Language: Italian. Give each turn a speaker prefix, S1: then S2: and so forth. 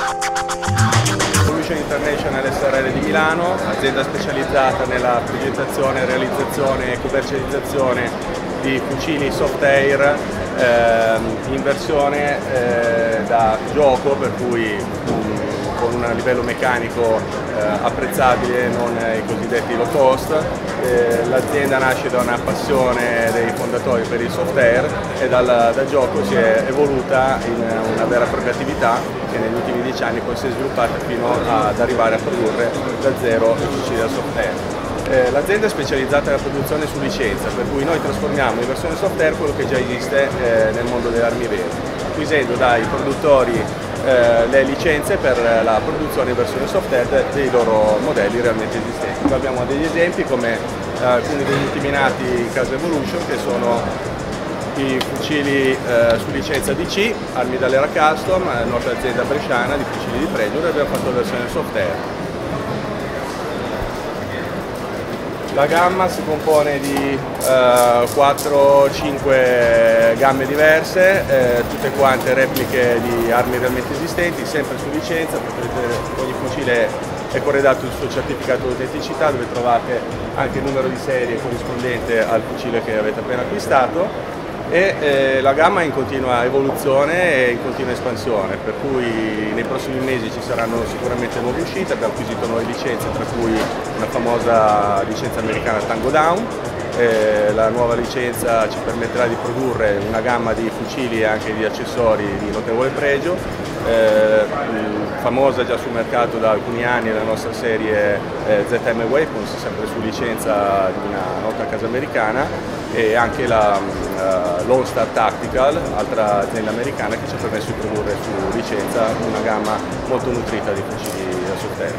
S1: Evolution International SRL di Milano, azienda specializzata nella progettazione, realizzazione e commercializzazione di fucili soft air in versione da gioco, per cui con un livello meccanico apprezzabile, non i cosiddetti low cost. L'azienda nasce da una passione dei fondatori per il soft air e dal gioco si è evoluta in una vera e propria attività che negli ultimi 10 anni poi si è sviluppata fino ad arrivare a produrre da zero i fucili da soft air. L'azienda è specializzata nella produzione su licenza, per cui noi trasformiamo in versione soft air quello che già esiste nel mondo delle armi vere, acquisendo dai produttori le licenze per la produzione in versione soft air dei loro modelli realmente esistenti. Qua abbiamo degli esempi come alcuni degli ultimi nati in casa Evolution, che sono i fucili su licenza DC, Armi Dall'Era Custom, la nostra azienda bresciana di fucili di pregio, e abbiamo fatto la versione soft air. La gamma si compone di 4-5 gamme diverse, tutte quante repliche di armi realmente esistenti, sempre su licenza. Ogni fucile è corredato il suo certificato di autenticità, dove trovate anche il numero di serie corrispondente al fucile che avete appena acquistato. La gamma è in continua evoluzione e in continua espansione, per cui nei prossimi mesi ci saranno sicuramente nuove uscite. Abbiamo acquisito nuove licenze, tra cui una famosa licenza americana Tango Down. La nuova licenza ci permetterà di produrre una gamma di fucili e anche di accessori di notevole pregio. Famosa già sul mercato da alcuni anni la nostra serie ZM Weapons, sempre su licenza di una nota casa americana, e anche la Lone Star Tactical, altra azienda americana, che ci ha permesso di produrre su licenza una gamma molto nutrita di fucili da soft air.